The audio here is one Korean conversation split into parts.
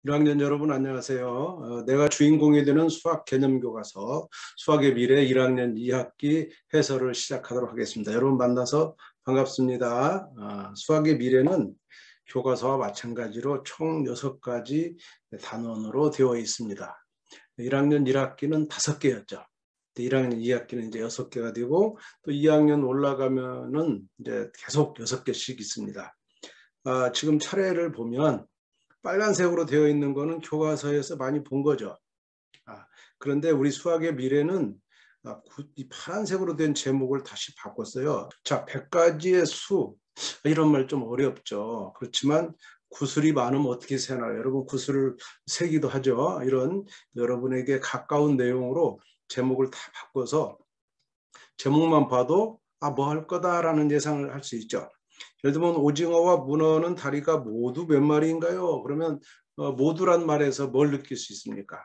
1학년 여러분 안녕하세요. 내가 주인공이 되는 수학 개념 교과서 수학의 미래 1학년 2학기 해설을 시작하도록 하겠습니다. 여러분 만나서 반갑습니다. 수학의 미래는 교과서와 마찬가지로 총 6가지 단원으로 되어 있습니다. 1학년 1학기는 5개였죠. 1학년 2학기는 이제 6개가 되고 또 2학년 올라가면은 이제 계속 6개씩 있습니다. 지금 차례를 보면 빨간색으로 되어 있는 거는 교과서에서 많이 본 거죠. 그런데 우리 수학의 미래는 이 파란색으로 된 제목을 다시 바꿨어요. 자, 100가지의 수. 이런 말 좀 어렵죠. 그렇지만 구슬이 많으면 어떻게 세나요? 여러분 구슬을 세기도 하죠. 이런 여러분에게 가까운 내용으로 제목을 다 바꿔서 제목만 봐도 뭐 할 거다라는 예상을 할 수 있죠. 예를 들면 오징어와 문어는 다리가 모두 몇 마리인가요? 그러면 모두란 말에서 뭘 느낄 수 있습니까?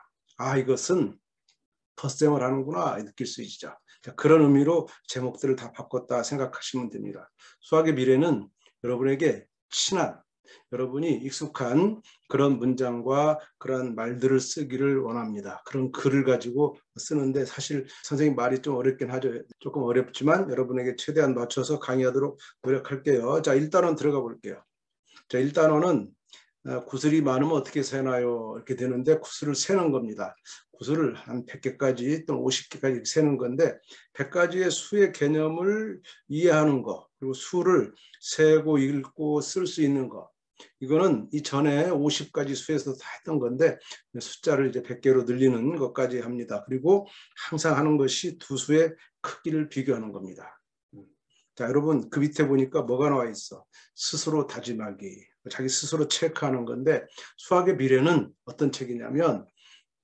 이것은 덧셈을 하는구나 느낄 수 있죠. 그런 의미로 제목들을 다 바꿨다 생각하시면 됩니다. 수학의 미래는 여러분에게 친한, 여러분이 익숙한 그런 문장과 그런 말들을 쓰기를 원합니다. 그런 글을 가지고 쓰는데 사실 선생님 말이 좀 어렵긴 하죠. 조금 어렵지만 여러분에게 최대한 맞춰서 강의하도록 노력할게요. 자, 1단원 들어가 볼게요. 자, 1단원은 구슬이 많으면 어떻게 세나요? 이렇게 되는데 구슬을 세는 겁니다. 구슬을 한 100개까지 또는 50개까지 세는 건데 100가지의 수의 개념을 이해하는 거, 그리고 수를 세고 읽고 쓸 수 있는 거, 이거는 이전에 50가지 수에서 다 했던 건데 숫자를 이제 100개로 늘리는 것까지 합니다. 그리고 항상 하는 것이 두 수의 크기를 비교하는 겁니다. 자, 여러분 그 밑에 보니까 뭐가 나와 있어? 스스로 다짐하기, 자기 스스로 체크하는 건데 수학의 미래는 어떤 책이냐면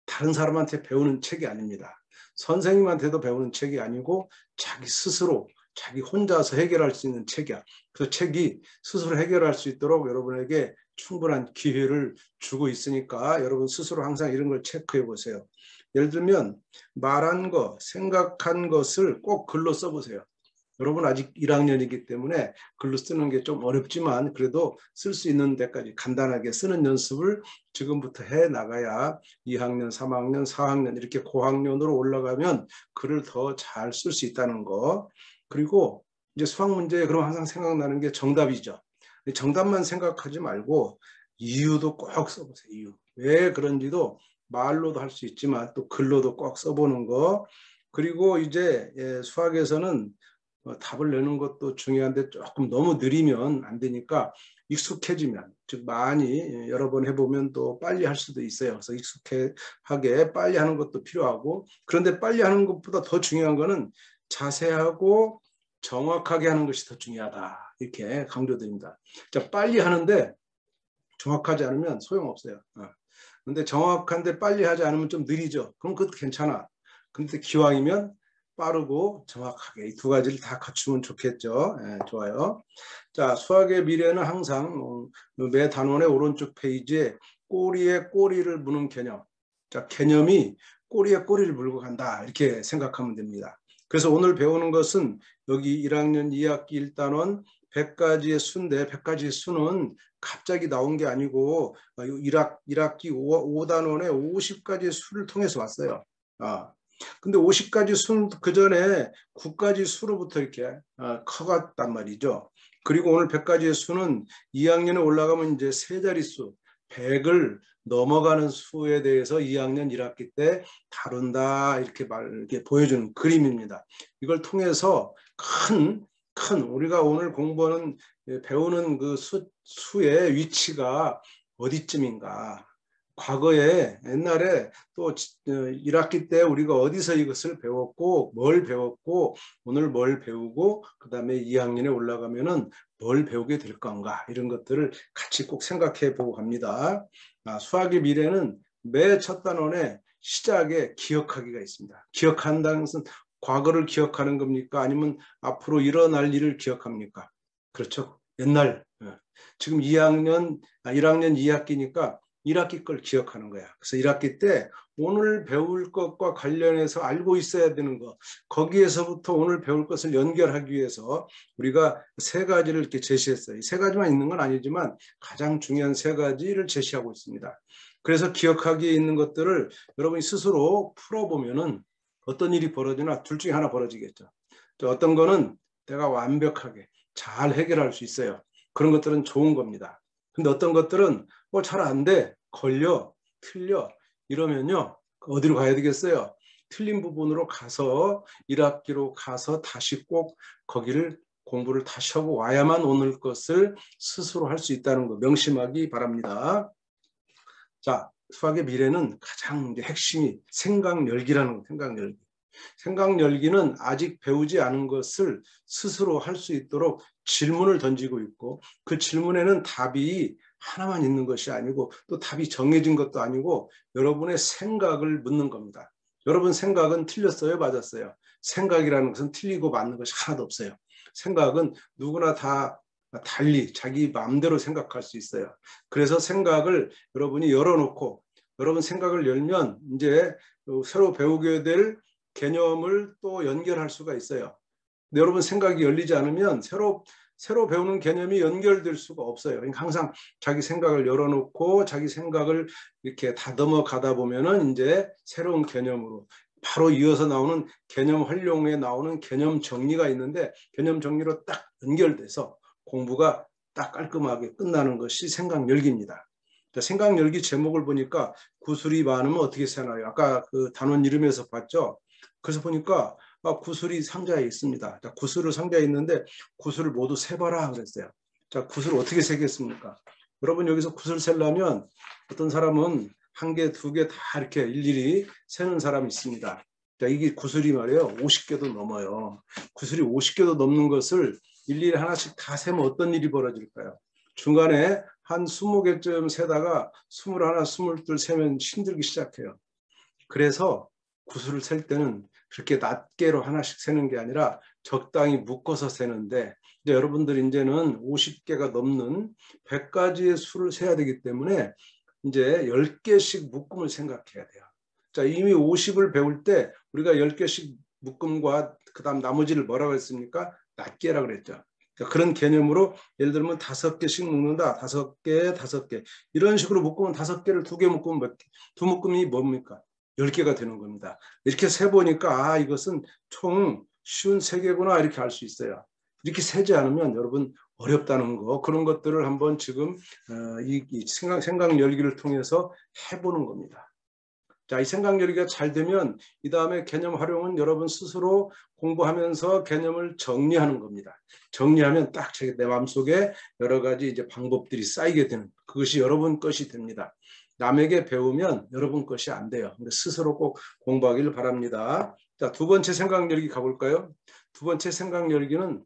다른 사람한테 배우는 책이 아닙니다. 선생님한테도 배우는 책이 아니고 자기 스스로 자기 혼자서 해결할 수 있는 책이야. 그 책이 스스로 해결할 수 있도록 여러분에게 충분한 기회를 주고 있으니까 여러분 스스로 항상 이런 걸 체크해 보세요. 예를 들면 말한 거, 생각한 것을 꼭 글로 써보세요. 여러분 아직 1학년이기 때문에 글로 쓰는 게 좀 어렵지만 그래도 쓸 수 있는 데까지 간단하게 쓰는 연습을 지금부터 해 나가야 2학년, 3학년, 4학년 이렇게 고학년으로 올라가면 글을 더 잘 쓸 수 있다는 거. 그리고 이제 수학 문제에 그럼 항상 생각나는 게 정답이죠. 정답만 생각하지 말고 이유도 꼭 써보세요. 이유. 왜 그런지도 말로도 할 수 있지만 또 글로도 꼭 써보는 거. 그리고 이제 수학에서는 답을 내는 것도 중요한데 조금 너무 느리면 안 되니까 익숙해지면, 즉 많이 여러 번 해보면 또 빨리 할 수도 있어요. 그래서 익숙하게 빨리 하는 것도 필요하고, 그런데 빨리 하는 것보다 더 중요한 거는 자세하고 정확하게 하는 것이 더 중요하다, 이렇게 강조드립니다. 자, 빨리 하는데 정확하지 않으면 소용없어요. 근데 정확한데 빨리 하지 않으면 좀 느리죠. 그럼 그것도 괜찮아. 근데 기왕이면 빠르고 정확하게 이 두 가지를 다 갖추면 좋겠죠. 좋아요. 자, 수학의 미래는 항상 매 단원의 오른쪽 페이지에 꼬리에 꼬리를 무는 개념. 자, 개념이 꼬리에 꼬리를 물고 간다, 이렇게 생각하면 됩니다. 그래서 오늘 배우는 것은 여기 1학년 2학기 1단원 100가지의 수인데 100가지의 수는 갑자기 나온 게 아니고 1학기 5단원에 50가지의 수를 통해서 왔어요. 근데 50가지 수는 그 전에 9가지 수로부터 이렇게 커갔단 말이죠. 그리고 오늘 100가지의 수는 2학년에 올라가면 이제 세 자릿수 100을 넘어가는 수에 대해서 2학년 1학기 때 다룬다, 이렇게 보여주는 그림입니다. 이걸 통해서 큰 우리가 오늘 공부하는 배우는 그 수의 위치가 어디쯤인가, 과거에 옛날에 또 1학기 때 우리가 어디서 이것을 배웠고 뭘 배웠고 오늘 뭘 배우고 그 다음에 2학년에 올라가면은 뭘 배우게 될 건가, 이런 것들을 같이 꼭 생각해 보고 갑니다. 수학의 미래는 매 첫 단원에 시작에 기억하기가 있습니다. 기억한다는 것은 과거를 기억하는 겁니까? 아니면 앞으로 일어날 일을 기억합니까? 그렇죠. 옛날, 지금 1학년 2학기니까 1학기 걸 기억하는 거야. 그래서 1학기 때 오늘 배울 것과 관련해서 알고 있어야 되는 것, 거기에서부터 오늘 배울 것을 연결하기 위해서 우리가 세 가지를 이렇게 제시했어요. 세 가지만 있는 건 아니지만 가장 중요한 세 가지를 제시하고 있습니다. 그래서 기억하기에 있는 것들을 여러분이 스스로 풀어보면은 어떤 일이 벌어지나 둘 중에 하나 벌어지겠죠. 어떤 거는 내가 완벽하게 잘 해결할 수 있어요. 그런 것들은 좋은 겁니다. 근데 어떤 것들은 잘 안 돼, 걸려, 틀려 이러면요. 어디로 가야 되겠어요? 틀린 부분으로 가서 1학기로 가서 다시 꼭 거기를 공부를 다시 하고 와야만 오는 것을 스스로 할 수 있다는 거 명심하기 바랍니다. 자, 수학의 미래는 가장 핵심이 생각 열기라는 거, 생각 열기. 생각 열기는 아직 배우지 않은 것을 스스로 할 수 있도록 질문을 던지고 있고 그 질문에는 답이 하나만 있는 것이 아니고 또 답이 정해진 것도 아니고 여러분의 생각을 묻는 겁니다. 여러분 생각은 틀렸어요? 맞았어요? 생각이라는 것은 틀리고 맞는 것이 하나도 없어요. 생각은 누구나 다 달리 자기 마음대로 생각할 수 있어요. 그래서 생각을 여러분이 열어놓고 여러분 생각을 열면 이제 새로 배우게 될 개념을 또 연결할 수가 있어요. 근데 여러분 생각이 열리지 않으면 새로 배우는 개념이 연결될 수가 없어요. 그러니까 항상 자기 생각을 열어놓고 자기 생각을 이렇게 다듬어 가다 보면은 이제 새로운 개념으로 바로 이어서 나오는 개념 활용에 나오는 개념 정리가 있는데 개념 정리로 딱 연결돼서 공부가 딱 깔끔하게 끝나는 것이 생각 열기입니다. 생각 열기 제목을 보니까 구슬이 많으면 어떻게 세나요? 아까 그 단원 이름에서 봤죠? 그래서 보니까 구슬이 상자에 있습니다. 자, 구슬을 상자에 있는데 구슬을 모두 세봐라 그랬어요. 자, 구슬을 어떻게 세겠습니까? 여러분 여기서 구슬 세려면 어떤 사람은 한 개, 두 개 다 이렇게 일일이 세는 사람이 있습니다. 자, 이게 구슬이 말이에요. 50개도 넘어요. 구슬이 50개도 넘는 것을 일일이 하나씩 다 세면 어떤 일이 벌어질까요? 중간에 한 20개쯤 세다가 21, 22 세면 힘들기 시작해요. 그래서 구슬을 셀 때는 그렇게 낱개로 하나씩 세는 게 아니라 적당히 묶어서 세는데 이제 여러분들 이제는 50개가 넘는 100가지의 수를 세야 되기 때문에 이제 10개씩 묶음을 생각해야 돼요. 자, 이미 50을 배울 때 우리가 10개씩 묶음과 그 다음 나머지를 뭐라고 했습니까? 낱개라고 그랬죠. 그러니까 그런 개념으로 예를 들면 5개씩 묶는다. 5개, 5개. 이런 식으로 묶으면 5개를 2개 묶으면 몇 개? 2묶음이 뭡니까? 10개가 되는 겁니다. 이렇게 세보니까 이것은 총 쉬운 3개구나 이렇게 알 수 있어요. 이렇게 세지 않으면 여러분 어렵다는 거 그런 것들을 한번 지금 이 생각 열기를 통해서 해보는 겁니다. 자, 이 생각 열기가 잘 되면 이 다음에 개념 활용은 여러분 스스로 공부하면서 개념을 정리하는 겁니다. 정리하면 딱 내 마음속에 여러 가지 이제 방법들이 쌓이게 되는 그것이 여러분 것이 됩니다. 남에게 배우면 여러분 것이 안 돼요. 근데 스스로 꼭 공부하기를 바랍니다. 자, 두 번째 생각 열기 가볼까요? 두 번째 생각 열기는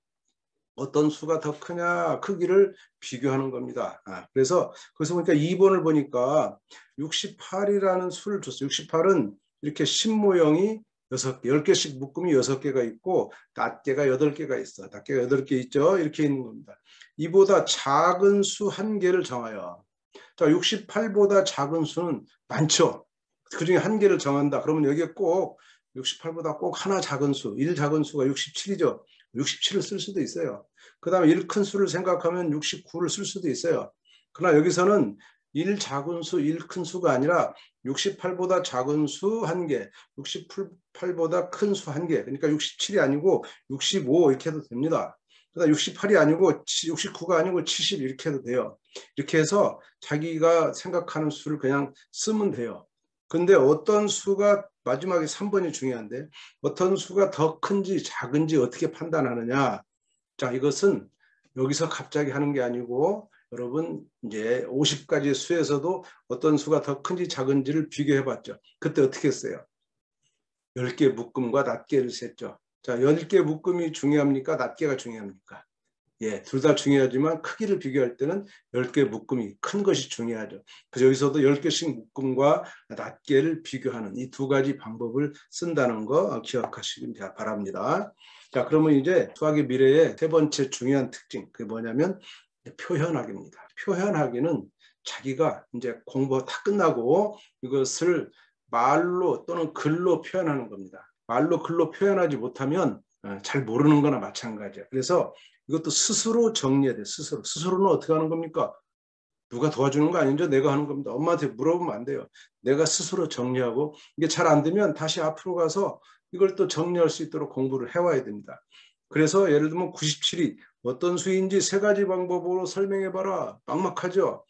어떤 수가 더 크냐 크기를 비교하는 겁니다. 그래서 거기서 보니까 2번을 보니까 68이라는 수를 줬어요. 68은 이렇게 신모형이 6개, 10개씩 묶음이 6개가 있고 낱개가 8개가 있어. 낱개가 8개 있죠. 이렇게 있는 겁니다. 이보다 작은 수 1개를 정하여. 자, 68보다 작은 수는 많죠. 그중에 1개를 정한다. 그러면 여기에 꼭 68보다 꼭 하나 작은 수, 1 작은 수가 67이죠. 67을 쓸 수도 있어요. 그 다음에 1 큰 수를 생각하면 69를 쓸 수도 있어요. 그러나 여기서는 1 작은 수, 1 큰 수가 아니라 68보다 작은 수 1개, 68보다 큰 수 1개. 그러니까 67이 아니고 65 이렇게 해도 됩니다. 그다음 68이 아니고 69가 아니고 70 이렇게 해도 돼요. 이렇게 해서 자기가 생각하는 수를 그냥 쓰면 돼요. 근데 어떤 수가 마지막에 3번이 중요한데 어떤 수가 더 큰지 작은지 어떻게 판단하느냐. 자, 이것은 여기서 갑자기 하는 게 아니고 여러분 이제 50가지 수에서도 어떤 수가 더 큰지 작은지를 비교해 봤죠. 그때 어떻게 했어요? 10개 묶음과 낱개를 셌죠. 자, 10개 묶음이 중요합니까? 낱개가 중요합니까? 예, 둘 다 중요하지만 크기를 비교할 때는 10개 묶음이 큰 것이 중요하죠. 그래서 여기서도 10개씩 묶음과 낱개를 비교하는 이 두 가지 방법을 쓴다는 거 기억하시기 바랍니다. 자, 그러면 이제 수학의 미래의 세 번째 중요한 특징, 그게 뭐냐면 표현하기입니다. 표현하기는 자기가 이제 공부 다 끝나고 이것을 말로 또는 글로 표현하는 겁니다. 말로 글로 표현하지 못하면 잘 모르는 거나 마찬가지야. 그래서 이것도 스스로 정리해야 돼. 스스로는 어떻게 하는 겁니까? 누가 도와주는 거 아니죠? 내가 하는 겁니다. 엄마한테 물어보면 안 돼요. 내가 스스로 정리하고 이게 잘 안 되면 다시 앞으로 가서 이걸 또 정리할 수 있도록 공부를 해와야 됩니다. 그래서 예를 들면 97이 어떤 수인지 세 가지 방법으로 설명해봐라. 막막하죠?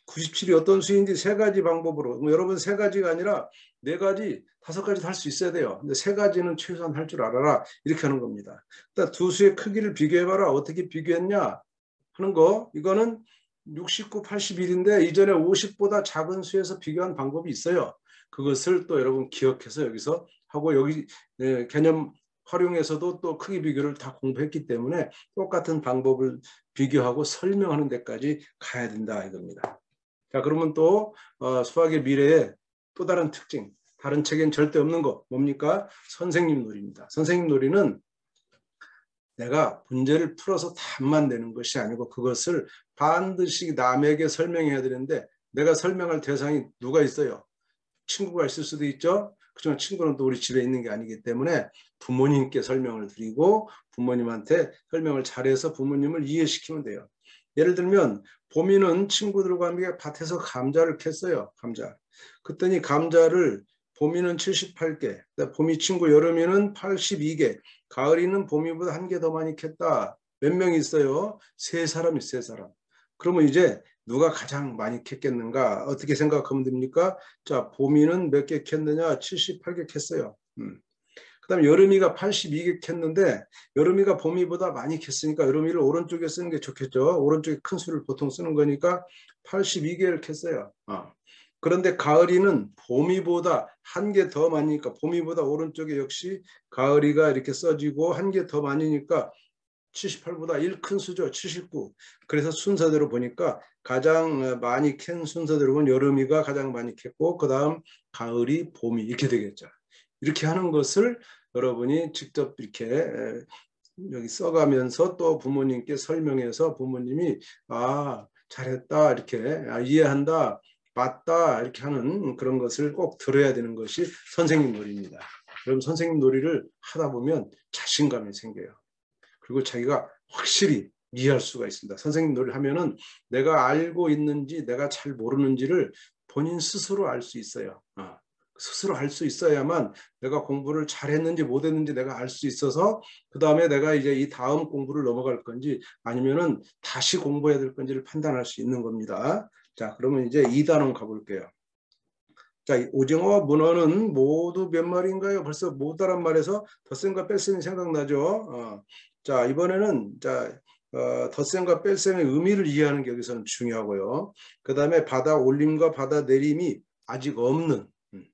97이 어떤 수인지 세 가지 방법으로. 여러분 세 가지가 아니라 네 가지, 다섯 가지도 할 수 있어야 돼요. 근데 세 가지는 최소한 할 줄 알아라. 이렇게 하는 겁니다. 일단 두 수의 크기를 비교해봐라. 어떻게 비교했냐 하는 거. 이거는 69, 81인데 이전에 50보다 작은 수에서 비교한 방법이 있어요. 그것을 또 여러분 기억해서 여기서 하고 여기 개념 활용해서도 또 크기 비교를 다 공부했기 때문에 똑같은 방법을 비교하고 설명하는 데까지 가야 된다 이겁니다. 자, 그러면 또 수학의 미래의 또 다른 특징, 다른 책엔 절대 없는 거 뭡니까? 선생님 놀이입니다. 선생님 놀이는 내가 문제를 풀어서 답만 내는 것이 아니고 그것을 반드시 남에게 설명해야 되는데 내가 설명할 대상이 누가 있어요? 친구가 있을 수도 있죠. 그렇지만 친구는 또 우리 집에 있는 게 아니기 때문에 부모님께 설명을 드리고 부모님한테 설명을 잘해서 부모님을 이해시키면 돼요. 예를 들면 봄이는 친구들과 함께 밭에서 감자를 캤어요. 감자. 그랬더니 감자를 봄이는 78개, 봄이 친구 여름이는 82개, 가을이는 봄이보다 한 개 더 많이 캤다. 몇 명 있어요? 세 사람이 세 사람. 그러면 이제 누가 가장 많이 캤겠는가? 어떻게 생각하면 됩니까? 자, 봄이는 몇 개 캤느냐? 78개 캤어요. 그다음에 여름이가 82개 캤는데 여름이가 봄이보다 많이 캤으니까 여름이를 오른쪽에 쓰는 게 좋겠죠. 오른쪽에 큰 수를 보통 쓰는 거니까 82개를 캤어요. 그런데 가을이는 봄이보다 한 개 더 많으니까 봄이보다 오른쪽에 역시 가을이가 이렇게 써지고 한 개 더 많으니까 78보다 1 큰 수죠. 79. 그래서 순서대로 보니까 가장 많이 캔 순서대로 보면 여름이가 가장 많이 캤고 그 다음 가을이 봄이 이렇게 되겠죠. 이렇게 하는 것을 여러분이 직접 이렇게 여기 써가면서 또 부모님께 설명해서 부모님이 잘했다 이렇게 이해한다 맞다 이렇게 하는 그런 것을 꼭 들어야 되는 것이 선생님 놀이입니다. 그럼 선생님 놀이를 하다 보면 자신감이 생겨요. 그리고 자기가 확실히 이해할 수가 있습니다. 선생님 놀이를 하면은 내가 알고 있는지 내가 잘 모르는지를 본인 스스로 알 수 있어요. 스스로 알 수 있어야만 내가 공부를 잘했는지 못했는지 내가 알 수 있어서 그 다음에 내가 이제 이 다음 공부를 넘어갈 건지 아니면은 다시 공부해야 될 건지를 판단할 수 있는 겁니다. 자, 그러면 이제 2단원 가볼게요. 자, 오징어와 문어는 모두 몇 마리인가요? 벌써 모두란 말에서 덧셈과 뺄셈이 생각나죠. 자, 이번에는 덧셈과 뺄셈의 의미를 이해하는 게 여기서는 중요하고요. 그 다음에 받아 올림과 받아 내림이 아직 없는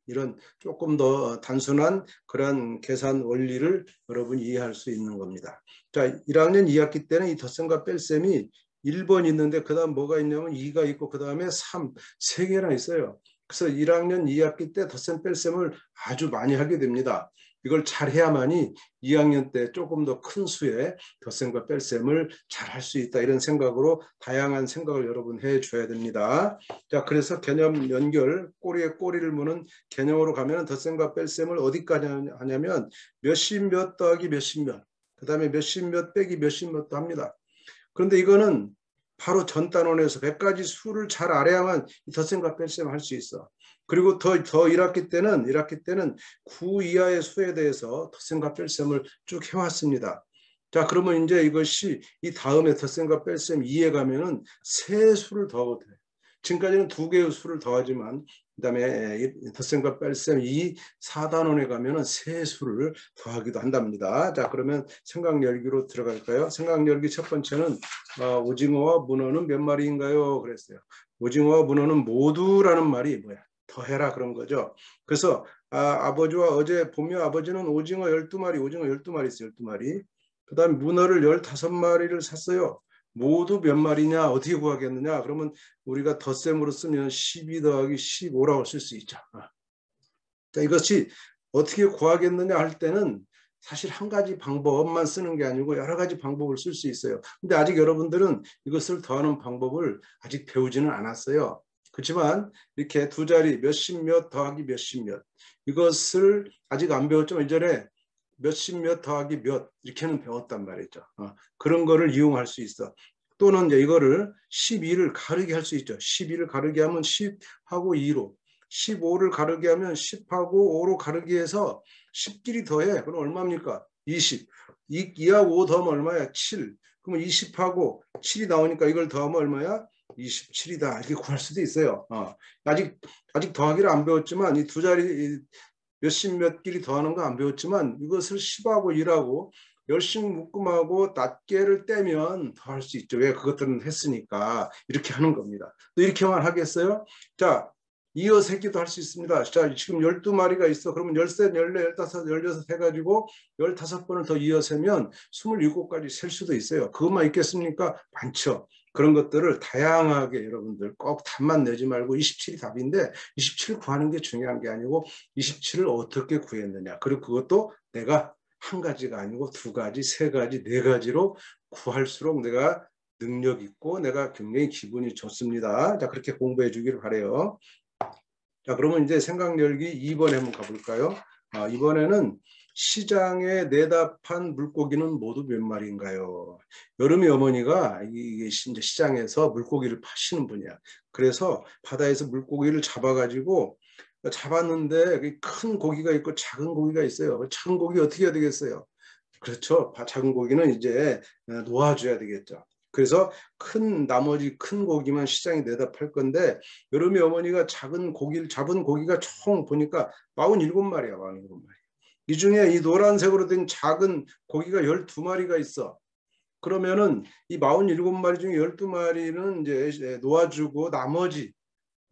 이런 조금 더 단순한 그런 계산 원리를 여러분이 이해할 수 있는 겁니다. 자, 1학년 2학기 때는 이 덧셈과 뺄셈이 1번 있는데 그 다음 뭐가 있냐면 2가 있고 그 다음에 3, 3개나 있어요. 그래서 1학년 2학기 때 덧셈 뺄셈을 아주 많이 하게 됩니다. 이걸 잘 해야만이 2학년 때 조금 더 큰 수의 덧셈과 뺄셈을 잘 할 수 있다 이런 생각으로 다양한 생각을 여러분 해줘야 됩니다. 자, 그래서 개념 연결 꼬리에 꼬리를 무는 개념으로 가면 덧셈과 뺄셈을 어디까지 하냐면 몇십 몇 더하기 몇십 몇, 그 다음에 몇십 몇 빼기 몇십 몇도 합니다. 그런데 이거는 바로 전 단원에서 100가지 수를 잘 알아야만 덧셈과 뺄셈 할 수 있어. 그리고 더 1학기 때는 9 이하의 수에 대해서 덧셈과 뺄셈을 쭉 해왔습니다. 자, 그러면 이제 이것이 이 다음에 덧셈과 뺄셈 2에 가면은 세 수를 더하게 돼. 지금까지는 2개의 수를 더하지만 그다음에 덧셈과 뺄셈 2 4단원에 가면은 세 수를 더하기도 한답니다. 자, 그러면 생각 열기로 들어갈까요? 생각 열기 첫 번째는 오징어와 문어는 몇 마리인가요? 그랬어요. 오징어와 문어는 모두라는 말이 뭐야? 더해라 그런 거죠. 그래서 아버지와 어제 보며 아버지는 오징어 12마리 있어요. 12마리. 그 다음에 문어를 15마리를 샀어요. 모두 몇 마리냐 어떻게 구하겠느냐 그러면 우리가 덧셈으로 쓰면 12 더하기 15라고 쓸 수 있죠. 자, 이것이 어떻게 구하겠느냐 할 때는 사실 한 가지 방법만 쓰는 게 아니고 여러 가지 방법을 쓸 수 있어요. 근데 아직 여러분들은 이것을 더하는 방법을 아직 배우지는 않았어요. 그렇지만 이렇게 두 자리 몇십 몇 더하기 몇십 몇 이것을 아직 안 배웠지만 이전에 몇십 몇 더하기 몇 이렇게는 배웠단 말이죠. 그런 거를 이용할 수 있어. 또는 이제 이거를 12를 가르게 할 수 있죠. 12를 가르게 하면 10하고 2로, 15를 가르게 하면 10하고 5로 가르게 해서 10끼리 더해. 그럼 얼마입니까? 20. 2하고 5 더하면 얼마야? 7. 그러면 20하고 7이 나오니까 이걸 더하면 얼마야? 27이다. 이렇게 구할 수도 있어요. 아직 더하기를 안 배웠지만 이 두 자리 몇십 몇 끼리 더하는 거 안 배웠지만 이것을 10하고 1하고 열심 묶음하고 낱개를 떼면 더 할 수 있죠. 왜? 그것들은 했으니까 이렇게 하는 겁니다. 또 이렇게만 하겠어요? 자, 이어 새끼도 할 수 있습니다. 자, 지금 12마리가 있어. 그러면 13, 14, 15, 16 해가지고 15번을 더 이어 세면 27까지 셀 수도 있어요. 그것만 있겠습니까? 많죠. 그런 것들을 다양하게 여러분들 꼭 답만 내지 말고 27이 답인데 27을 구하는 게 중요한 게 아니고 27을 어떻게 구했느냐. 그리고 그것도 내가 한 가지가 아니고 두 가지, 세 가지, 네 가지로 구할수록 내가 능력 있고 내가 굉장히 기분이 좋습니다. 자, 그렇게 공부해 주기를 바라요. 자, 그러면 이제 생각 열기 2번에 한번 가볼까요? 이번에는 시장에 내다판 물고기는 모두 몇 마리인가요? 여름이 어머니가 이게 이제 시장에서 물고기를 파시는 분이야. 그래서 바다에서 물고기를 잡아가지고 잡았는데 큰 고기가 있고 작은 고기가 있어요. 작은 고기 어떻게 해야 되겠어요? 그렇죠. 작은 고기는 이제 놓아줘야 되겠죠. 그래서 나머지 큰 고기만 시장에 내다 팔 건데 여름에 어머니가 작은 고기를 잡은 고기가 총 보니까 47마리야. 47마리. 이 중에 이 노란색으로 된 작은 고기가 12마리가 있어. 그러면은 이 47마리 중에 12마리는 이제 놓아주고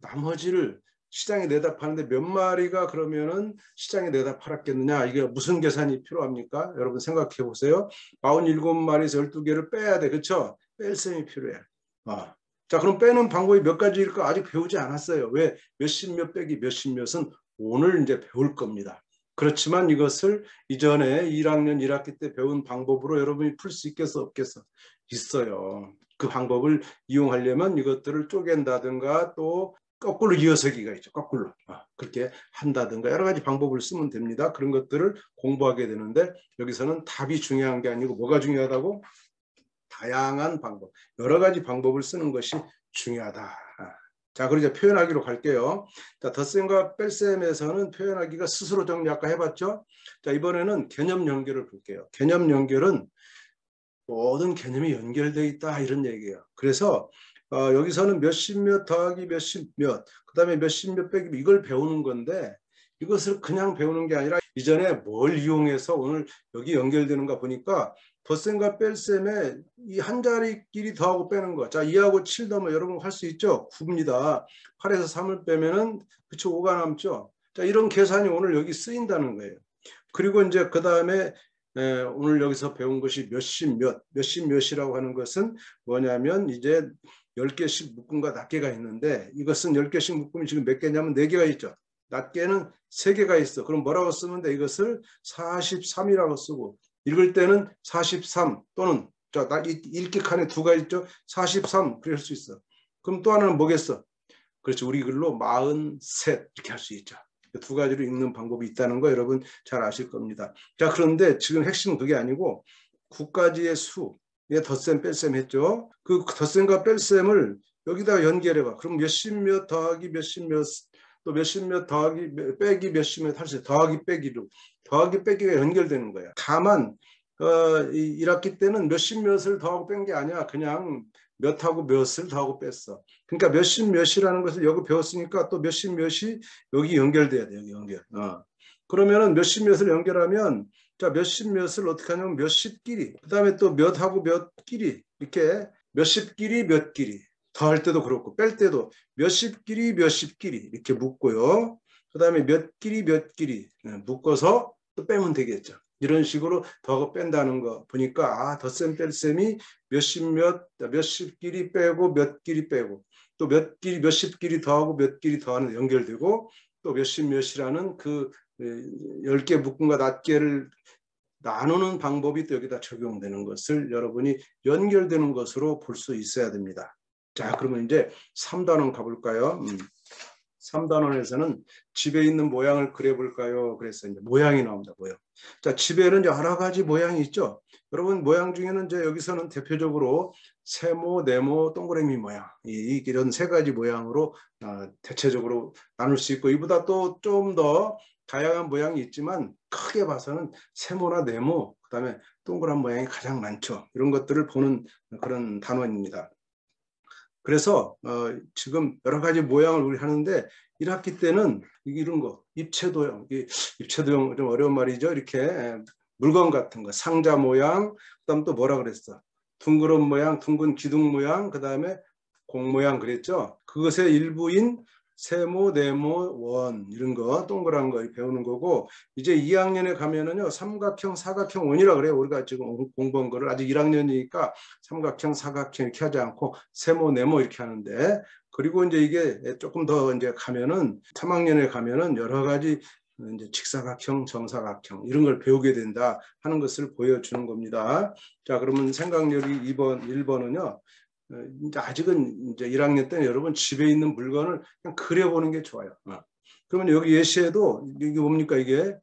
나머지를 시장에 내다 파는데 몇 마리가 그러면은 시장에 내다 팔았겠느냐. 이게 무슨 계산이 필요합니까? 여러분 생각해 보세요. 47마리에서 12개를 빼야 돼. 그렇죠? 뺄 셈이 필요해. 자, 그럼 빼는 방법이 몇 가지일까? 아직 배우지 않았어요. 왜? 몇십 몇 빼기 몇십 몇은 오늘 이제 배울 겁니다. 그렇지만 이것을 이전에 1학년 1학기 때 배운 방법으로 여러분이 풀 수 있겠어 없겠어? 있어요. 그 방법을 이용하려면 이것들을 쪼갠다든가 또 거꾸로 이어서기가 있죠. 거꾸로. 그렇게 한다든가 여러 가지 방법을 쓰면 됩니다. 그런 것들을 공부하게 되는데 여기서는 답이 중요한 게 아니고 뭐가 중요하다고? 다양한 방법, 여러 가지 방법을 쓰는 것이 중요하다. 자, 그리고 이제 표현하기로 갈게요. 자, 덧셈과 뺄셈에서는 표현하기가 스스로 정리 아까 해봤죠? 자, 이번에는 개념 연결을 볼게요. 개념 연결은 모든 개념이 연결되어 있다 이런 얘기예요. 그래서 여기서는 몇십 몇 더하기 몇십 몇, 그 다음에 몇십 몇 빼기 이걸 배우는 건데 이것을 그냥 배우는 게 아니라 이전에 뭘 이용해서 오늘 여기 연결되는가 보니까 덧셈과 뺄셈에 이 한 자리끼리 더하고 빼는 거. 자, 2하고 7 더하면 여러분 할 수 있죠? 9입니다. 8에서 3을 빼면은 그쵸 5가 남죠? 자, 이런 계산이 오늘 여기 쓰인다는 거예요. 그리고 이제 그 다음에 오늘 여기서 배운 것이 몇십 몇이라고 하는 것은 뭐냐면 이제 10개씩 묶음과 낱개가 있는데 이것은 10개씩 묶음이 지금 몇 개냐면 4개가 있죠. 낱개는 3개가 있어. 그럼 뭐라고 쓰면 돼? 이것을 43이라고 쓰고 읽을 때는 43 또는 읽기 칸에 2가 있죠. 43 그럴 수 있어. 그럼 또 하나는 뭐겠어? 그렇죠. 우리 글로 43 이렇게 할 수 있죠. 2가지로 읽는 방법이 있다는 거 여러분 잘 아실 겁니다. 자, 그런데 지금 핵심은 그게 아니고 9가지의 수에 덧셈 뺄셈 했죠. 그 덧셈과 뺄셈을 여기다가 연결해봐. 그럼 몇십 몇 더하기 몇십 몇 또 몇십 몇 더하기 빼기 몇십 몇 할 수 있어요. 더하기 빼기로. 더하기 빼기가 연결되는 거야. 다만 1학기 때는 몇십 몇을 더하고 뺀 게 아니야. 그냥 몇하고 몇을 더하고 뺐어. 그러니까 몇십 몇이라는 것을 여기 배웠으니까 또 몇십 몇이 여기 연결돼야 돼. 여기 연결. 그러면은 몇십 몇을 연결하면 자 몇십 몇을 어떻게 하냐면 몇십끼리 그 다음에 또 몇하고 몇끼리 이렇게 몇십끼리 몇끼리 더할 때도 그렇고 뺄 때도 몇십끼리 몇십끼리 이렇게 묶고요. 그 다음에 몇끼리 몇끼리 묶어서 또 빼면 되겠죠. 이런 식으로 더하고 뺀다는 거 보니까 덧셈 뺄셈이 몇십끼리 빼고 몇끼리 빼고 또 몇십끼리 더하고 몇끼리 더하는 연결되고 또 몇십 몇이라는 그 10개 묶음과 낱개를 나누는 방법이 또 여기다 적용되는 것을 여러분이 연결되는 것으로 볼 수 있어야 됩니다. 자, 그러면 이제 3단원 가볼까요? 3단원에서는 집에 있는 모양을 그려볼까요? 그래서 이제 모양이 나옵니다. 모양. 자, 집에는 여러 가지 모양이 있죠. 여러분 모양 중에는 이제 여기서는 대표적으로 세모, 네모, 동그라미 모양 이런 세 가지 모양으로 대체적으로 나눌 수 있고 이보다 또 좀 더 다양한 모양이 있지만 크게 봐서는 세모나 네모 그다음에 동그란 모양이 가장 많죠. 이런 것들을 보는 그런 단원입니다. 그래서 지금 여러 가지 모양을 우리 하는데 1학기 때는 이런 거 입체도형, 입체도형 좀 어려운 말이죠. 이렇게 물건 같은 거 상자 모양, 그다음 또 뭐라 그랬어? 둥그런 모양, 둥근 기둥 모양, 그다음에 공 모양 그랬죠. 그것의 일부인 세모, 네모, 원 이런 거 동그란 거 배우는 거고 이제 2학년에 가면은요 삼각형, 사각형, 원이라 그래요. 우리가 지금 공부한 거를 아직 1학년이니까 삼각형, 사각형 이렇게 하지 않고 세모, 네모 이렇게 하는데 그리고 이제 이게 조금 더 이제 가면은 3학년에 가면은 여러 가지 이제 직사각형, 정사각형 이런 걸 배우게 된다 하는 것을 보여주는 겁니다. 자, 그러면 생각력이 1번은요. 이제 아직은 이제 1학년 때는 여러분 집에 있는 물건을 그냥 그려보는 게 좋아요. 그러면 여기 예시에도 이게 뭡니까 이게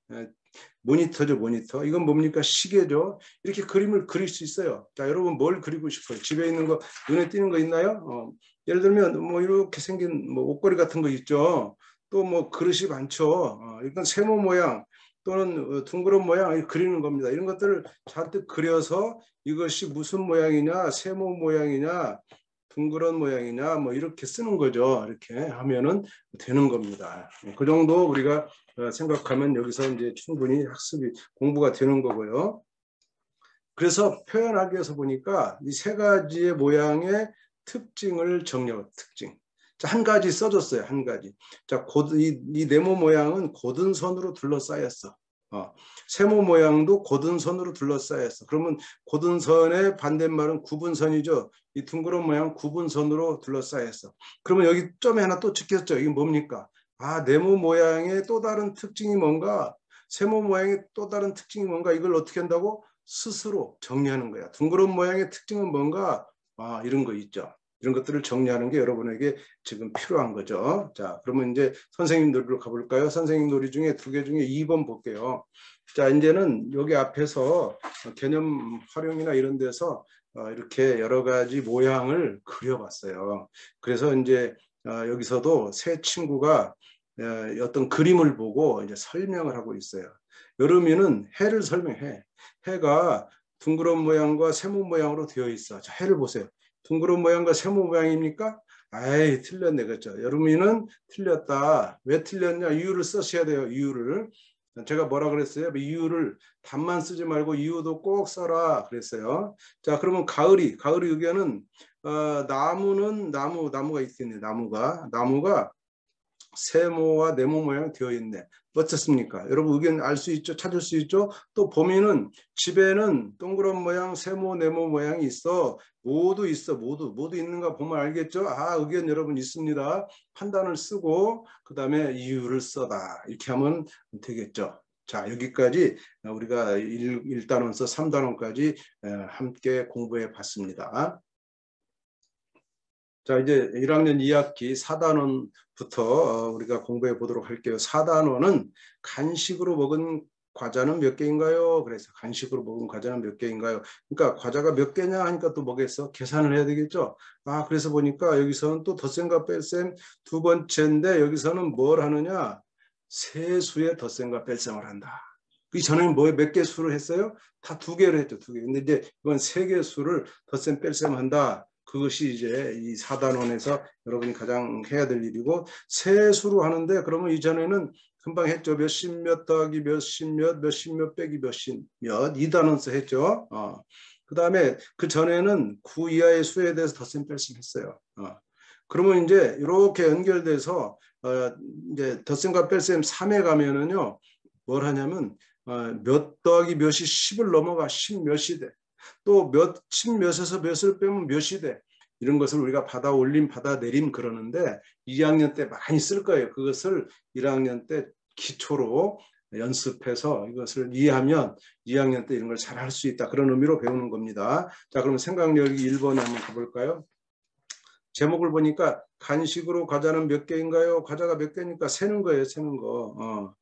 모니터죠, 모니터. 이건 뭡니까 시계죠. 이렇게 그림을 그릴 수 있어요. 자, 여러분 뭘 그리고 싶어요? 집에 있는 거 눈에 띄는 거 있나요? 예를 들면 뭐 이렇게 생긴 뭐 옷걸이 같은 거 있죠. 또 뭐 그릇이 많죠. 이건 세모 모양 또는 둥그런 모양 그리는 겁니다. 이런 것들을 잔뜩 그려서 이것이 무슨 모양이냐, 세모 모양이냐, 둥그런 모양이냐, 뭐 이렇게 쓰는 거죠. 이렇게 하면은 되는 겁니다. 그 정도 우리가 생각하면 여기서 이제 충분히 학습이 공부가 되는 거고요. 그래서 표현하기 위해서 보니까 이 세 가지의 모양의 특징을 정리하고 특징. 자, 한 가지 써줬어요. 한 가지. 자, 이 네모 모양은 곧은 선으로 둘러싸였어. 세모 모양도 곧은 선으로 둘러싸였어. 그러면 곧은 선의 반대말은 굽은 선이죠. 이 둥그런 모양 굽은 선으로 둘러싸였어. 그러면 여기 점에 하나 또 찍혔죠. 이게 뭡니까? 아, 네모 모양의 또 다른 특징이 뭔가? 세모 모양의 또 다른 특징이 뭔가? 이걸 어떻게 한다고? 스스로 정리하는 거야. 둥그런 모양의 특징은 뭔가? 이런 거 있죠. 이런 것들을 정리하는 게 여러분에게 지금 필요한 거죠. 자, 그러면 이제 선생님 놀이로 가볼까요? 선생님 놀이 중에 두 개 중에 2번 볼게요. 자, 이제는 여기 앞에서 개념 활용이나 이런 데서 이렇게 여러 가지 모양을 그려봤어요. 그래서 이제 여기서도 새 친구가 어떤 그림을 보고 이제 설명을 하고 있어요. 여름이는 해를 설명해. 해가 둥그런 모양과 세모 모양으로 되어 있어. 자, 해를 보세요. 둥그런 모양과 세모 모양입니까? 아이, 틀렸네. 그렇죠. 여름이는 틀렸다. 왜 틀렸냐? 이유를 쓰셔야 돼요. 이유를. 제가 뭐라 그랬어요? 이유를 답만 쓰지 말고 이유도 꼭 써라 그랬어요. 자, 그러면 가을이 의견은 나무는 나무가 있겠네. 나무가 세모와 네모 모양 되어 있네. 어떻습니까? 여러분 의견 알 수 있죠? 찾을 수 있죠? 또 봄에는 집에는 동그란 모양, 세모, 네모 모양이 있어. 모두 있어. 모두 있는가 보면 알겠죠? 아, 의견 여러분 있습니다. 판단을 쓰고 그 다음에 이유를 써다. 이렇게 하면 되겠죠. 자, 여기까지 우리가 1단원서 3단원까지 함께 공부해 봤습니다. 자, 이제 1학년 2학기 4단원부터 우리가 공부해 보도록 할게요. 4단원은 간식으로 먹은 과자는 몇 개인가요? 그래서 간식으로 먹은 과자는 몇 개인가요? 그러니까 과자가 몇 개냐 하니까 또 뭐겠어? 계산을 해야 되겠죠? 아, 그래서 보니까 여기서는 또 덧셈과 뺄셈 두 번째인데 여기서는 뭘 하느냐? 세수의 덧셈과 뺄셈을 한다. 그 전에는 몇 개 수를 했어요? 다 두 개를 했죠, 두 개. 근데 이제 이건 세 개 수를 덧셈 뺄셈 한다. 그것이 이제 이 4단원에서 여러분이 가장 해야 될 일이고 세수로 하는데 그러면 이전에는 금방 했죠. 몇십 몇 더하기 몇십 몇 빼기 몇십 몇 2단원서 했죠. 그 다음에 그 전에는 9 이하의 수에 대해서 덧셈 뺄셈 했어요. 그러면 이제 이렇게 연결돼서 이제 덧셈과 뺄셈 3에 가면은요 뭘 하냐면 몇 더하기 몇이 10을 넘어가 10 몇이 돼. 또 십 몇에서 몇을 빼면 몇이 돼. 이런 것을 우리가 받아 올림, 받아 내림 그러는데 2학년 때 많이 쓸 거예요. 그것을 1학년 때 기초로 연습해서 이것을 이해하면 2학년 때 이런 걸 잘 할 수 있다. 그런 의미로 배우는 겁니다. 자, 그럼 생각력이 1번에 한번 가볼까요? 제목을 보니까 간식으로 과자는 몇 개인가요? 과자가 몇 개니까 세는 거예요, 세는 거.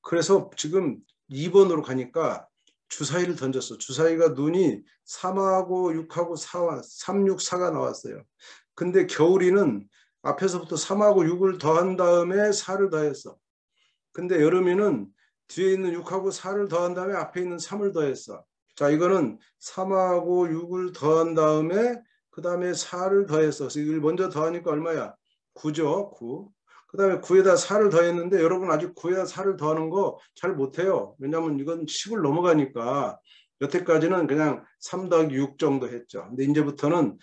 그래서 지금 2번으로 가니까 주사위를 던졌어. 주사위가 눈이 3하고 6하고 4, 3, 6, 4가 나왔어요. 근데 겨울이는 앞에서부터 3하고 6을 더한 다음에 4를 더했어. 근데 여름이는 뒤에 있는 6하고 4를 더한 다음에 앞에 있는 3을 더했어. 자, 이거는 3하고 6을 더한 다음에 그 다음에 4를 더했어. 그래서 이걸 먼저 더하니까 얼마야? 9죠. 9. 그 다음에 9에다 4를 더했는데 여러분 아직 9에다 4를 더하는 거 잘 못해요. 왜냐하면 이건 10을 넘어가니까 여태까지는 그냥 3 더하기 6 정도 했죠. 근데 이제부터는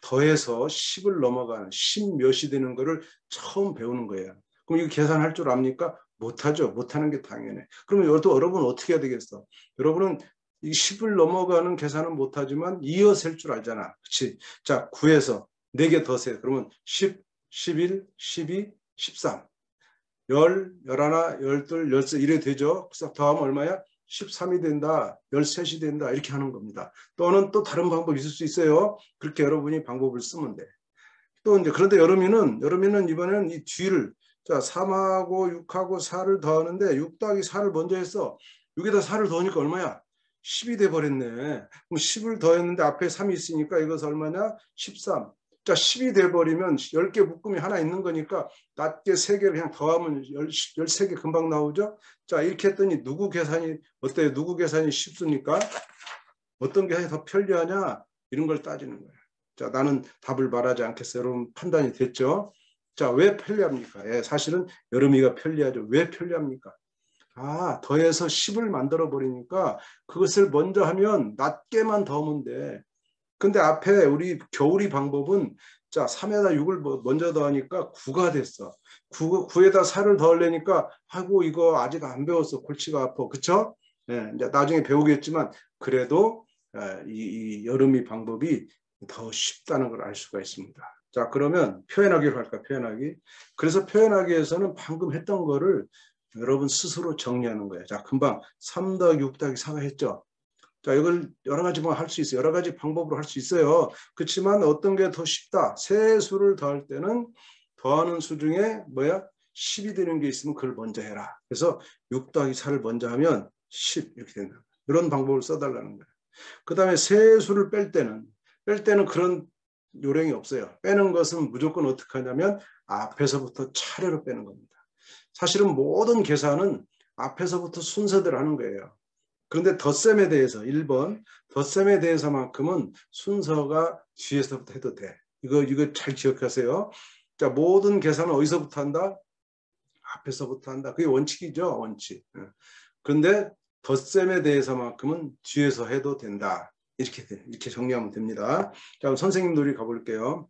더해서 10을 넘어가는 10 몇이 되는 거를 처음 배우는 거예요. 그럼 이거 계산할 줄 압니까? 못하죠. 못하는 게 당연해. 그러면 여러분 어떻게 해야 되겠어? 여러분은 이 10을 넘어가는 계산은 못하지만 이어 셀 줄 알잖아. 그렇지? 자, 9에서 4개 더 세. 그러면 10, 11, 12, 13, 10, 11, 12, 13 이래 되죠. 그래서 더하면 얼마야? 13이 된다, 13이 된다 이렇게 하는 겁니다. 또는 또 다른 방법이 있을 수 있어요. 그렇게 여러분이 방법을 쓰면 돼. 또 이제 그런데 여름이는 이번에는 이 뒤를 자 3하고 6하고 4를 더하는데 6 더하기 4를 먼저 했어. 6에다 4를 더하니까 얼마야? 10이 돼 버렸네. 그럼 10을 더했는데 앞에 3이 있으니까 이것은 얼마냐? 13. 자 10이 돼 버리면 10개 묶음이 하나 있는 거니까 낮게 3개를 그냥 더하면 13개 금방 나오죠. 자 이렇게 했더니 누구 계산이 어때요? 누구 계산이 쉽습니까? 어떤 계산이 더 편리하냐? 이런 걸 따지는 거예요. 자, 나는 답을 말하지 않겠어요. 여러분 판단이 됐죠? 자, 왜 편리합니까? 예, 사실은 여름이가 편리하죠. 왜 편리합니까? 아, 더해서 10을 만들어 버리니까 그것을 먼저 하면 낮게만 더하면 돼. 근데 앞에 우리 겨울이 방법은 자, 3에다 6을 먼저 더하니까 9가 됐어. 9에다 4를 더하려니까 아이고 이거 아직 안 배웠어. 골치가 아파. 그쵸? 예, 이제 나중에 배우겠지만 그래도 이 여름이 방법이 더 쉽다는 걸 알 수가 있습니다. 자, 그러면 표현하기로 할까? 표현하기. 그래서 표현하기에서는 방금 했던 거를 여러분 스스로 정리하는 거예요. 자, 금방 3 더하기 6 더하기 4가 했죠. 자, 이걸 여러 가지 할 수 있어요. 여러 가지 방법으로 할 수 있어요. 그렇지만 어떤 게 더 쉽다. 세 수를 더할 때는 더하는 수 중에 뭐야? 10이 되는 게 있으면 그걸 먼저 해라. 그래서 6 더하기 4를 먼저 하면 10 이렇게 된다. 이런 방법을 써달라는 거예요. 그 다음에 세 수를 뺄 때는 그런 요령이 없어요. 빼는 것은 무조건 어떻게 하냐면 앞에서부터 차례로 빼는 겁니다. 사실은 모든 계산은 앞에서부터 순서대로 하는 거예요. 그런데 덧셈에 대해서 1번 덧셈에 대해서만큼은 순서가 뒤에서부터 해도 돼. 이거 잘 기억하세요. 자, 모든 계산은 어디서부터 한다? 앞에서부터 한다. 그게 원칙이죠. 원칙. 그런데 덧셈에 대해서만큼은 뒤에서 해도 된다. 이렇게 정리하면 됩니다. 자, 그럼 선생님 놀이 가볼게요.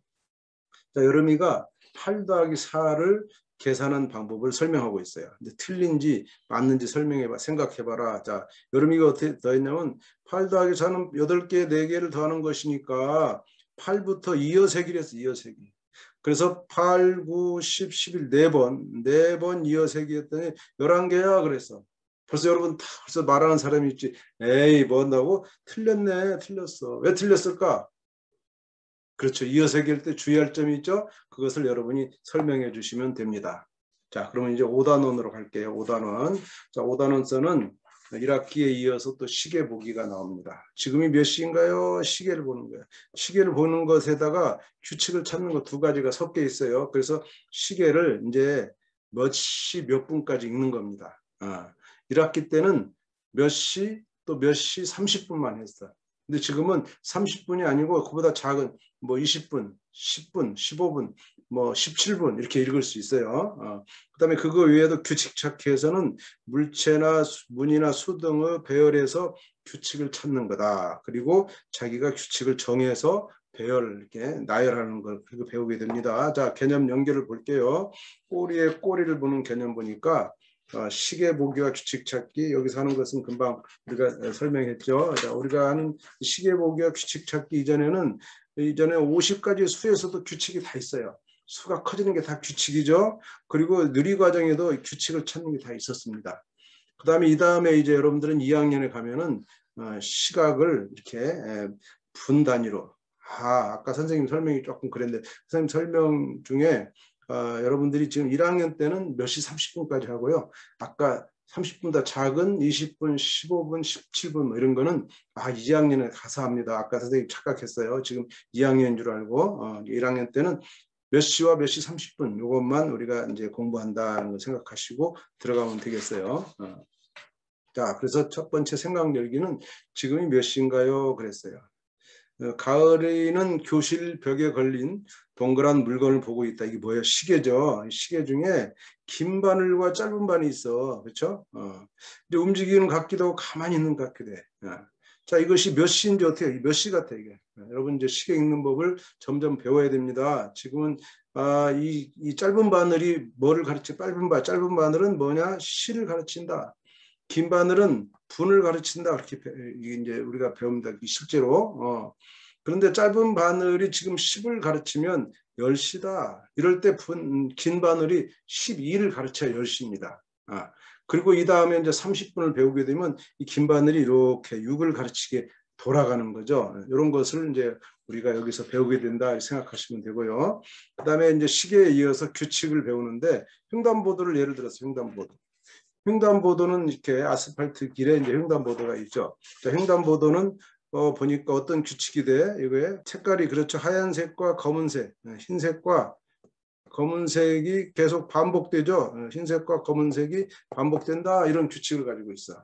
자, 여름이가 8 더하기 4를 계산한 방법을 설명하고 있어요. 근데 틀린지 맞는지 생각해봐라. 자, 여름이가 어떻게 더했냐면 8 더하기 4는 8개, 4개를 더하는 것이니까 8부터 이어세기를 했어. 이어세기. 그래서 8, 9, 10, 11 4번 이어세기 했더니 11개야 그랬어. 벌써 여러분 벌써 말하는 사람이 있지. 에이 뭐 한다고? 틀렸네. 틀렸어. 왜 틀렸을까? 그렇죠. 이어세기할 때 주의할 점이 있죠. 그것을 여러분이 설명해 주시면 됩니다. 자, 그러면 이제 5단원으로 갈게요. 5단원. 자, 5단원서는 1학기에 이어서 또 시계 보기가 나옵니다. 지금이 몇 시인가요? 시계를 보는 거예요. 시계를 보는 것에다가 규칙을 찾는 것 2가지가 섞여 있어요. 그래서 시계를 이제 몇 시 몇 분까지 읽는 겁니다. 1학기 때는 몇 시 또 몇 시 30분만 했어. 근데 지금은 30분이 아니고 그보다 작은 뭐 20분, 10분, 15분, 뭐 17분 이렇게 읽을 수 있어요. 그다음에 그거 외에도 규칙 찾기에서는 물체나 문이나 수 등의 배열에서 규칙을 찾는 거다. 그리고 자기가 규칙을 정해서 배열 이렇게 나열하는 걸 배우게 됩니다. 자, 개념 연결을 볼게요. 꼬리에 꼬리를 보는 개념 보니까 시계 보기와 규칙 찾기 여기서 하는 것은 금방 우리가 설명했죠. 자, 우리가 하는 시계 보기와 규칙 찾기 이전에 50가지 수에서도 규칙이 다 있어요. 수가 커지는 게 다 규칙이죠. 그리고 누리 과정에도 규칙을 찾는 게 다 있었습니다. 이 다음에 이제 여러분들은 2학년에 가면은 시각을 이렇게 분 단위로 아까 선생님 설명이 조금 그랬는데 선생님 설명 중에 여러분들이 지금 1학년 때는 몇 시 30분까지 하고요. 아까 30분보다 작은 20분, 15분, 17분 뭐 이런 거는 2학년에 가서 합니다. 아까 선생님 착각했어요. 지금 2학년인 줄 알고 1학년 때는 몇 시와 몇 시 30분 이것만 우리가 이제 공부한다는 걸 생각하시고 들어가면 되겠어요. 자, 그래서 첫 번째 생각 열기는 지금이 몇 시인가요? 그랬어요. 가을에는 교실 벽에 걸린 동그란 물건을 보고 있다. 이게 뭐예요? 시계죠. 시계 중에 긴 바늘과 짧은 바늘이 있어. 그렇죠? 이제 움직이는 것 같기도 하고 가만히 있는 것 같기도 해. 자, 이것이 몇 시인지 어떻게 몇 시 같아 이게. 여러분 이제 시계 읽는 법을 점점 배워야 됩니다. 지금은 이 짧은 바늘이 뭐를 가르쳐? 짧은 바늘은 뭐냐? 시를 가르친다. 긴 바늘은 분을 가르친다. 그렇게 이제 우리가 배웁니다. 실제로. 그런데 짧은 바늘이 지금 10을 가르치면 10시다. 이럴 때 긴 바늘이 12를 가르쳐야 10시입니다. 그리고 이 다음에 이제 30분을 배우게 되면 이 긴 바늘이 이렇게 6을 가르치게 돌아가는 거죠. 이런 것을 이제 우리가 여기서 배우게 된다 생각하시면 되고요. 그 다음에 이제 시계에 이어서 규칙을 배우는데 횡단보도를 예를 들어서 횡단보도는 이렇게 아스팔트 길에 이제 횡단보도가 있죠. 자, 횡단보도는 보니까 어떤 규칙이 돼? 이거에 색깔이 그렇죠. 하얀색과 검은색, 흰색과 검은색이 계속 반복되죠. 흰색과 검은색이 반복된다. 이런 규칙을 가지고 있어.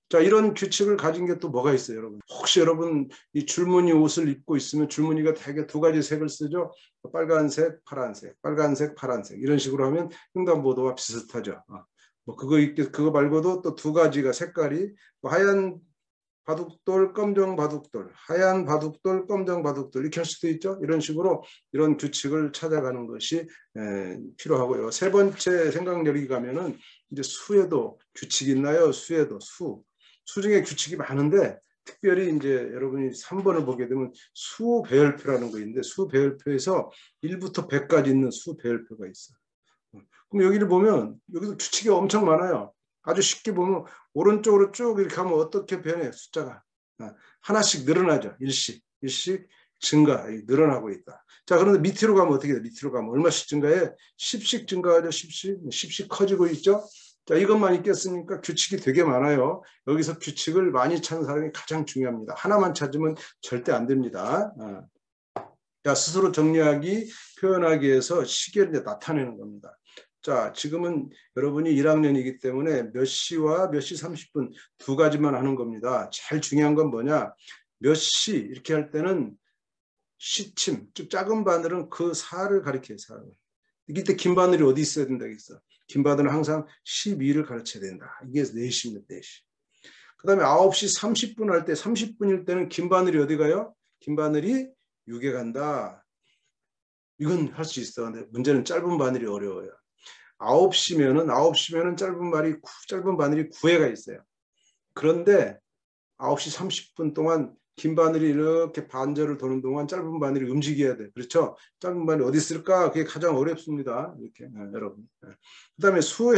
자, 이런 규칙을 가진 게 또 뭐가 있어요, 여러분? 혹시 여러분 이 줄무늬 옷을 입고 있으면 줄무늬가 되게 두 가지 색을 쓰죠. 빨간색, 파란색, 빨간색, 파란색 이런 식으로 하면 횡단보도와 비슷하죠. 뭐 그거 말고도 또 두 가지가 색깔이 하얀 바둑돌, 검정 바둑돌, 하얀 바둑돌, 검정 바둑돌 이렇게 할 수도 있죠. 이런 식으로 이런 규칙을 찾아가는 것이 필요하고요. 세 번째 생각력이 가면은 이제 수에도 규칙이 있나요? 수에도 수 중에 규칙이 많은데 특별히 이제 여러분이 3번을 보게 되면 수 배열표라는 거 있는데 수 배열표에서 1부터 100까지 있는 수 배열표가 있어요. 그럼 여기를 보면 여기도 규칙이 엄청 많아요. 아주 쉽게 보면 오른쪽으로 쭉 이렇게 하면 어떻게 변해? 숫자가 하나씩 늘어나죠. 일씩 증가, 늘어나고 있다. 자, 그런데 밑으로 가면 어떻게 돼? 밑으로 가면 얼마씩 증가해? 10씩 증가하죠. 10씩 커지고 있죠. 자, 이것만 있겠습니까? 규칙이 되게 많아요. 여기서 규칙을 많이 찾는 사람이 가장 중요합니다. 하나만 찾으면 절대 안 됩니다. 자, 스스로 정리하기, 표현하기 위해서 시계를 이제 나타내는 겁니다. 자, 지금은 여러분이 1학년이기 때문에 몇 시와 몇 시 30분 두 가지만 하는 겁니다. 제일 중요한 건 뭐냐? 몇 시 이렇게 할 때는 시침, 즉 작은 바늘은 그 사를 가리켜요. 사를. 이때 긴 바늘이 어디 있어야 된다 했어? 긴 바늘은 항상 12를 가르쳐야 된다. 이게 4시입니다. 4시. 그 다음에 9시 30분 할 때 30분일 때는 긴 바늘이 어디 가요? 긴 바늘이 6에 간다. 이건 할 수 있어. 근데 문제는 짧은 바늘이 어려워요. 9시면은 짧은 바늘이 9회가 있어요. 그런데 9시 30분 동안 긴 바늘이 이렇게 반절을 도는 동안 짧은 바늘이 움직여야 돼. 그렇죠? 짧은 바늘이 어디 있을까? 그게 가장 어렵습니다. 이렇게 여러분. 그다음에 수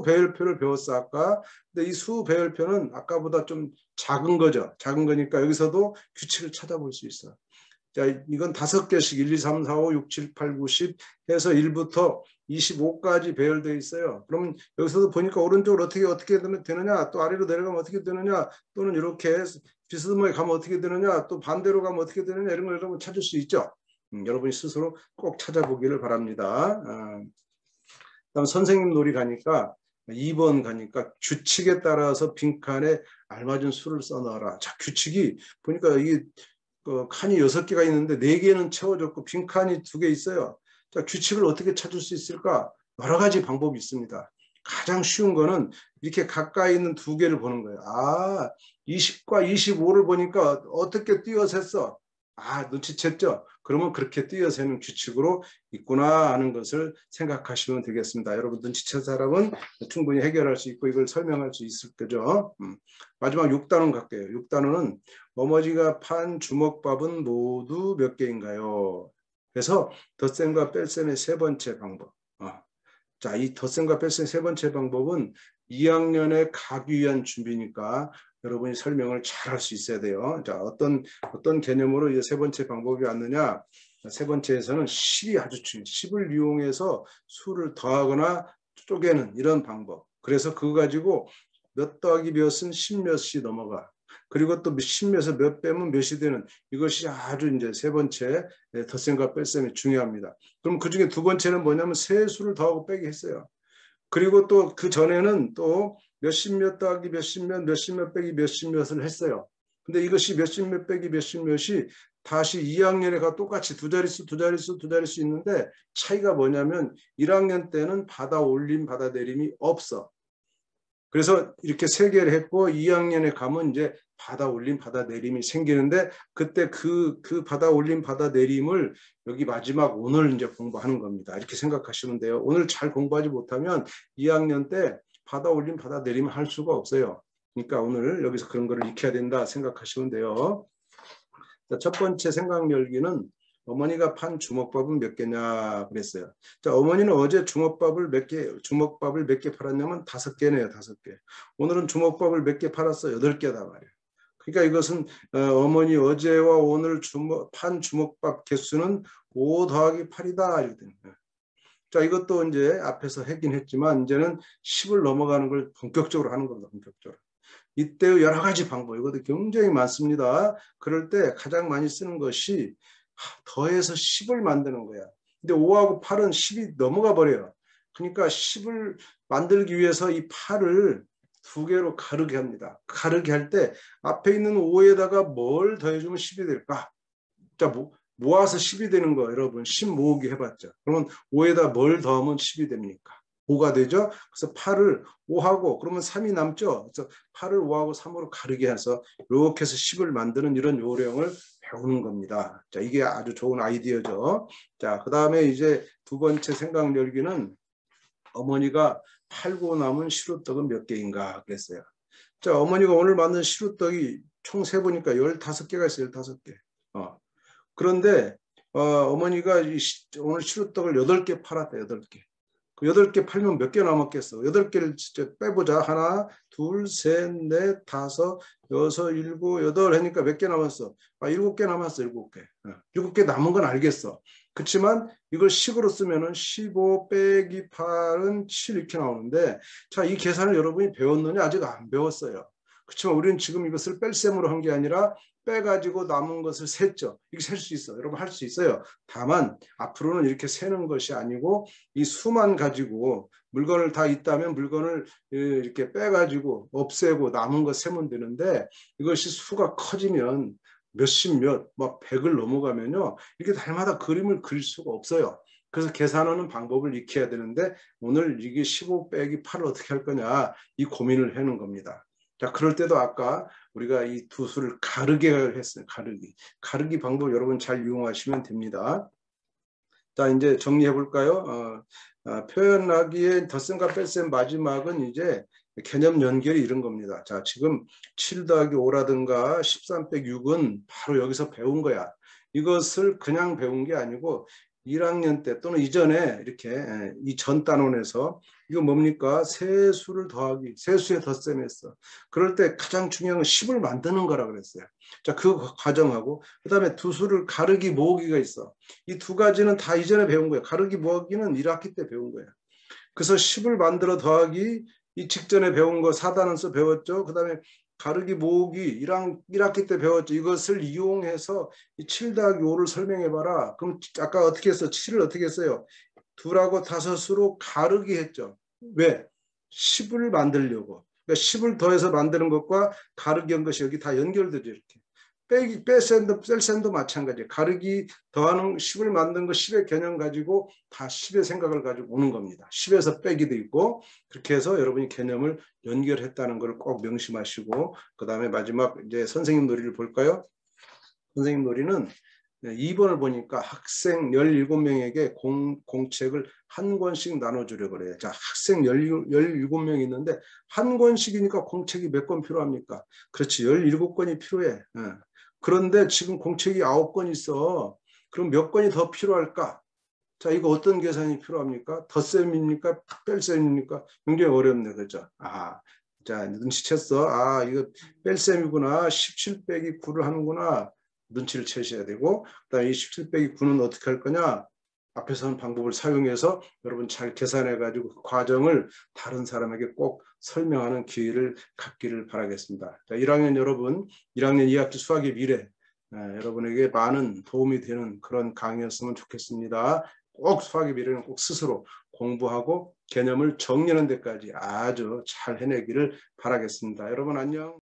배열표를 배웠어 아까. 근데 이 수 배열표는 아까보다 좀 작은 거죠. 작은 거니까 여기서도 규칙을 찾아볼 수 있어. 자, 이건 5개씩 1, 2, 3, 4, 5, 6, 7, 8, 9, 10 해서 1부터 25까지 배열되어 있어요. 그러면 여기서도 보니까 오른쪽으로 어떻게 되느냐, 또 아래로 내려가면 어떻게 되느냐, 또는 이렇게 비스듬하게 가면 어떻게 되느냐, 또 반대로 가면 어떻게 되느냐 이런 걸 여러분 찾을 수 있죠. 여러분이 스스로 꼭 찾아보기를 바랍니다. 그다음 선생님 놀이 가니까 2번 가니까 규칙에 따라서 빈칸에 알맞은 수를 써넣어라. 자, 규칙이 보니까 이게 칸이 6개가 있는데 4개는 채워졌고 빈칸이 2개 있어요. 자, 규칙을 어떻게 찾을 수 있을까? 여러 가지 방법이 있습니다. 가장 쉬운 거는 이렇게 가까이 있는 2개를 보는 거예요. 20과 25를 보니까 어떻게 띄어셌어? 눈치챘죠? 그러면 그렇게 띄어세는 규칙으로 있구나 하는 것을 생각하시면 되겠습니다. 여러분 눈치챈 사람은 충분히 해결할 수 있고 이걸 설명할 수 있을 거죠. 마지막 6단원 갈게요. 6단원은 어머니가 판 주먹밥은 모두 몇 개인가요? 그래서 덧셈과 뺄셈의 세 번째 방법. 자, 이 덧셈과 뺄셈 세 번째 방법은 2학년에 가기 위한 준비니까 여러분이 설명을 잘 할 수 있어야 돼요. 자, 어떤 개념으로 이 세 번째 방법이 왔느냐? 세 번째에서는 10이 아주 중요해요. 10을 이용해서 수를 더하거나 쪼개는 이런 방법. 그래서 그거 가지고 몇 더하기 몇은 10몇이 넘어가. 그리고 또 10몇에서 몇 빼면 몇이 되는 이것이 아주 이제 세 번째 덧셈과 뺄셈이 중요합니다. 그럼 그 중에 두 번째는 뭐냐면 세수를 더하고 빼기 했어요. 그리고 또 그 전에는 또 몇십 몇 더하기 몇십 몇, 몇십 몇 빼기 몇십 몇을 했어요. 근데 이것이 몇십 몇 빼기 몇십 몇이 다시 2학년에 가 똑같이 두 자릿수 있는데 차이가 뭐냐면 1학년 때는 받아 올림, 받아 내림이 없어. 그래서 이렇게 세 개를 했고 2학년에 가면 이제 받아 올림, 받아 내림이 생기는데 그때 그 받아 올림, 받아 내림을 여기 마지막 오늘 이제 공부하는 겁니다. 이렇게 생각하시면 돼요. 오늘 잘 공부하지 못하면 2학년 때 받아 올림, 받아 내림을 할 수가 없어요. 그러니까 오늘 여기서 그런 거를 익혀야 된다 생각하시면 돼요. 자, 첫 번째 생각 열기는 어머니가 판 주먹밥은 몇 개냐 그랬어요. 자, 어머니는 어제 주먹밥을 몇 개 팔았냐면 5개네요. 5개. 오늘은 주먹밥을 몇 개 팔았어? 8개다 말이에요. 그러니까 이것은 어머니 어제와 오늘 판 주먹밥 개수는 5 더하기 8이다. 이렇게 되는 거예요. 자, 이것도 이제 앞에서 하긴 했지만 이제는 10을 넘어가는 걸 본격적으로 하는 겁니다. 본격적으로. 이때의 여러 가지 방법, 이것도 굉장히 많습니다. 그럴 때 가장 많이 쓰는 것이 더해서 10을 만드는 거야. 근데 5하고 8은 10이 넘어가 버려요. 그러니까 10을 만들기 위해서 이 8을 두 개로 가르게 합니다. 가르게 할 때 앞에 있는 5에다가 뭘 더해주면 10이 될까? 자, 모아서 10이 되는 거 여러분 10 모으기 해봤죠. 그러면 5에다 뭘 더하면 10이 됩니까? 5가 되죠. 그래서 8을 5하고 그러면 3이 남죠. 그래서 8을 5하고 3으로 가르게 해서 이렇게 해서 10을 만드는 이런 요령을 배우는 겁니다. 자, 이게 아주 좋은 아이디어죠. 자, 그 다음에 이제 두 번째 생각 열기는 어머니가 팔고 남은 시루떡은 몇 개인가 그랬어요. 자, 어머니가 오늘 만든 시루떡이 총 세보니까 15개가 있어요. 15개. 그런데 어머니가 오늘 시루떡을 8개 팔았다. 8개. 그 8개 팔면 몇 개 남았겠어? 8개를 진짜 빼보자. 하나, 둘, 셋, 넷, 다섯, 여섯, 일곱, 여덟 하니까 몇 개 남았어? 7개 남았어. 7개. 7개 남은 건 알겠어. 그렇지만 이걸 식으로 쓰면은 15 빼기 8은 7 이렇게 나오는데 자, 이 계산을 여러분이 배웠느냐? 아직 안 배웠어요. 그렇지만 우리는 지금 이것을 뺄셈으로 한 게 아니라 빼가지고 남은 것을 셌죠. 이게 셀 수 있어. 여러분 할 수 있어요. 다만 앞으로는 이렇게 세는 것이 아니고 이 수만 가지고 물건을 다 있다면 물건을 이렇게 빼가지고 없애고 남은 거 세면 되는데 이것이 수가 커지면 몇십 막 100을 넘어가면요. 이렇게 달마다 그림을 그릴 수가 없어요. 그래서 계산하는 방법을 익혀야 되는데 오늘 이게 15 빼기 8을 어떻게 할 거냐 이 고민을 하는 겁니다. 자, 그럴 때도 아까 우리가 이 두 수를 가르게 했어요. 가르기 방법 여러분 잘 이용하시면 됩니다. 자, 이제 정리해 볼까요? 표현하기에 덧셈과 뺄셈 마지막은 이제 개념 연결이 이런 겁니다. 자, 지금 7 더하기 5라든가 13 빼기 6은 바로 여기서 배운 거야. 이것을 그냥 배운 게 아니고 1학년 때 또는 이전에 이렇게 이 전 단원에서 이거 뭡니까? 세수를 더하기, 세수의 덧셈했어. 그럴 때 가장 중요한 건 10을 만드는 거라 그랬어요. 자, 그 과정하고 그다음에 두 수를 가르기 모으기가 있어. 이 두 가지는 다 이전에 배운 거예요. 가르기 모으기는 1학기 때 배운 거예요. 그래서 10을 만들어 더하기 이 직전에 배운 거 4단원서 배웠죠. 그다음에 가르기 모으기 1학기 때 배웠죠. 이것을 이용해서 이 7 더하기 5를 설명해봐라. 그럼 아까 어떻게 했어? 7을 어떻게 했어요? 2하고 5으로 가르기 했죠. 왜? 10을 만들려고. 그러니까 10을 더해서 만드는 것과 가르기 한 것이 여기 다 연결되죠. 이렇게. 뺄셈도 마찬가지예요. 가르기 더하는 10을 만든 거 10의 개념 가지고 다 10의 생각을 가지고 오는 겁니다. 10에서 빼기도 있고 그렇게 해서 여러분이 개념을 연결했다는 걸 꼭 명심하시고 그 다음에 마지막 이제 선생님 놀이를 볼까요? 선생님 놀이는 2번을 보니까 학생 17명에게 공책을 한 권씩 나눠주려고 그래요. 자, 학생 17명이 있는데 한 권씩이니까 공책이 몇 권 필요합니까? 그렇지, 17권이 필요해. 그런데 지금 공책이 9권 있어. 그럼 몇 권이 더 필요할까? 자, 이거 어떤 계산이 필요합니까? 덧셈입니까? 뺄셈입니까? 굉장히 어렵네, 그죠? 자, 눈치챘어. 아, 이거 뺄셈이구나. 17 빼기 9를 하는구나. 눈치를 채셔야 되고, 그다음에 이 17 빼기 9는 어떻게 할 거냐? 앞에서 한 방법을 사용해서 여러분 잘 계산해 가지고 그 과정을 다른 사람에게 꼭 설명하는 기회를 갖기를 바라겠습니다. 자, 1학년 여러분, 1학년 2학기 수학의 미래, 여러분에게 많은 도움이 되는 그런 강의였으면 좋겠습니다. 꼭 수학의 미래는 꼭 스스로 공부하고 개념을 정리하는 데까지 아주 잘 해내기를 바라겠습니다. 여러분 안녕.